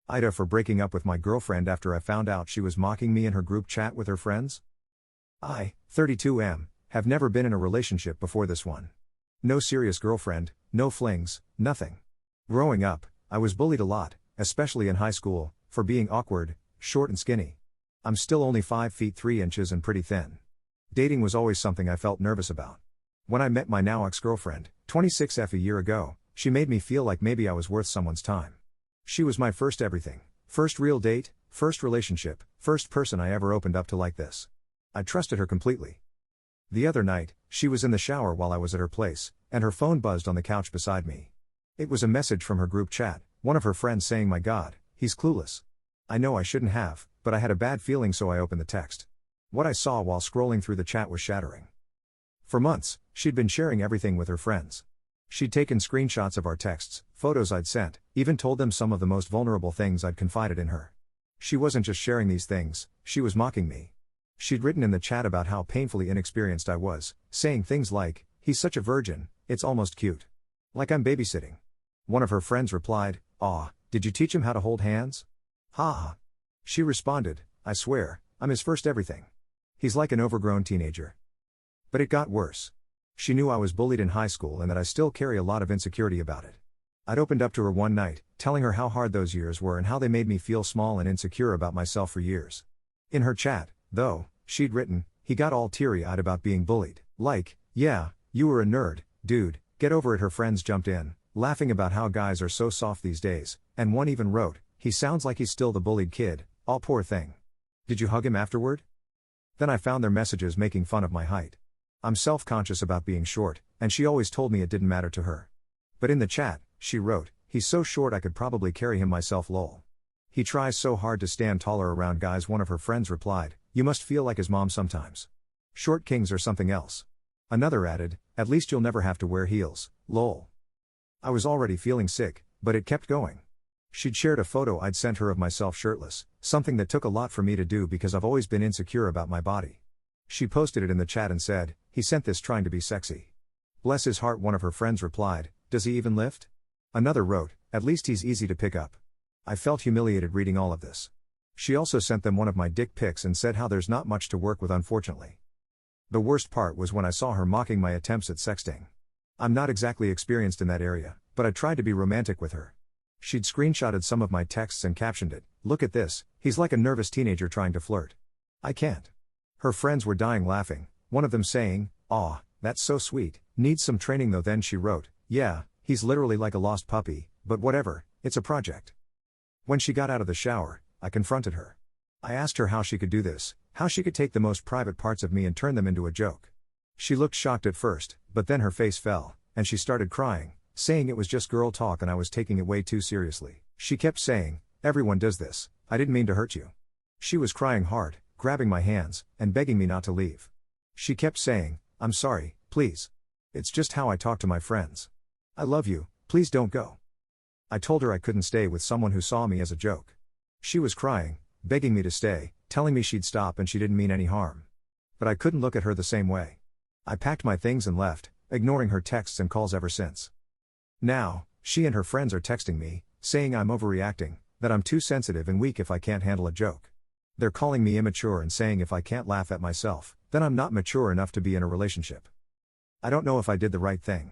AITA for breaking up with my girlfriend after I found out she was mocking me in her group chat with her friends. I, 32 have never been in a relationship before this one. No serious girlfriend, no flings, nothing. Growing up, I was bullied a lot, especially in high school, for being awkward, short and skinny. I'm still only 5 feet 3 inches and pretty thin. Dating was always something I felt nervous about. When I met my now ex-girlfriend, 26 a year ago, she made me feel like maybe I was worth someone's time. She was my first everything, first real date, first relationship, first person I ever opened up to like this. I trusted her completely. The other night, she was in the shower while I was at her place, and her phone buzzed on the couch beside me. It was a message from her group chat, one of her friends saying, "My God, he's clueless." I know I shouldn't have, but I had a bad feeling, so I opened the text. What I saw while scrolling through the chat was shattering. For months, she'd been sharing everything with her friends. She'd taken screenshots of our texts, photos I'd sent, even told them some of the most vulnerable things I'd confided in her. She wasn't just sharing these things, she was mocking me. She'd written in the chat about how painfully inexperienced I was, saying things like, "He's such a virgin, it's almost cute. Like I'm babysitting." One of her friends replied, "Aw, did you teach him how to hold hands?" "Ha ha." She responded, "I swear, I'm his first everything. He's like an overgrown teenager." But it got worse. She knew I was bullied in high school and that I still carry a lot of insecurity about it. I'd opened up to her one night, telling her how hard those years were and how they made me feel small and insecure about myself for years. In her chat, though, she'd written, "He got all teary-eyed about being bullied. Like, yeah, you were a nerd, dude, get over it." Her friends jumped in, laughing about how guys are so soft these days, and one even wrote, "He sounds like he's still the bullied kid, aw poor thing. Did you hug him afterward?" Then I found their messages making fun of my height. I'm self-conscious about being short, and she always told me it didn't matter to her. But in the chat, she wrote, "He's so short I could probably carry him myself lol. He tries so hard to stand taller around guys." One of her friends replied, "You must feel like his mom sometimes. Short kings are something else." Another added, "At least you'll never have to wear heels, lol." I was already feeling sick, but it kept going. She'd shared a photo I'd sent her of myself shirtless, something that took a lot for me to do because I've always been insecure about my body. She posted it in the chat and said, "He sent this trying to be sexy. Bless his heart." One of her friends replied, "Does he even lift?" Another wrote, "At least he's easy to pick up." I felt humiliated reading all of this. She also sent them one of my dick pics and said how there's not much to work with, unfortunately. The worst part was when I saw her mocking my attempts at sexting. I'm not exactly experienced in that area, but I tried to be romantic with her. She'd screenshotted some of my texts and captioned it, "Look at this, he's like a nervous teenager trying to flirt. I can't." Her friends were dying laughing, one of them saying, "Aw, that's so sweet, needs some training though." Then she wrote, "Yeah, he's literally like a lost puppy, but whatever, it's a project." When she got out of the shower, I confronted her. I asked her how she could do this, how she could take the most private parts of me and turn them into a joke. She looked shocked at first, but then her face fell, and she started crying, saying it was just girl talk and I was taking it way too seriously. She kept saying, "Everyone does this, I didn't mean to hurt you." She was crying hard, grabbing my hands, and begging me not to leave. She kept saying, "I'm sorry, please. It's just how I talk to my friends. I love you, please don't go." I told her I couldn't stay with someone who saw me as a joke. She was crying, begging me to stay, telling me she'd stop and she didn't mean any harm. But I couldn't look at her the same way. I packed my things and left, ignoring her texts and calls ever since. Now, she and her friends are texting me, saying I'm overreacting, that I'm too sensitive and weak if I can't handle a joke. They're calling me immature and saying if I can't laugh at myself, then I'm not mature enough to be in a relationship. I don't know if I did the right thing.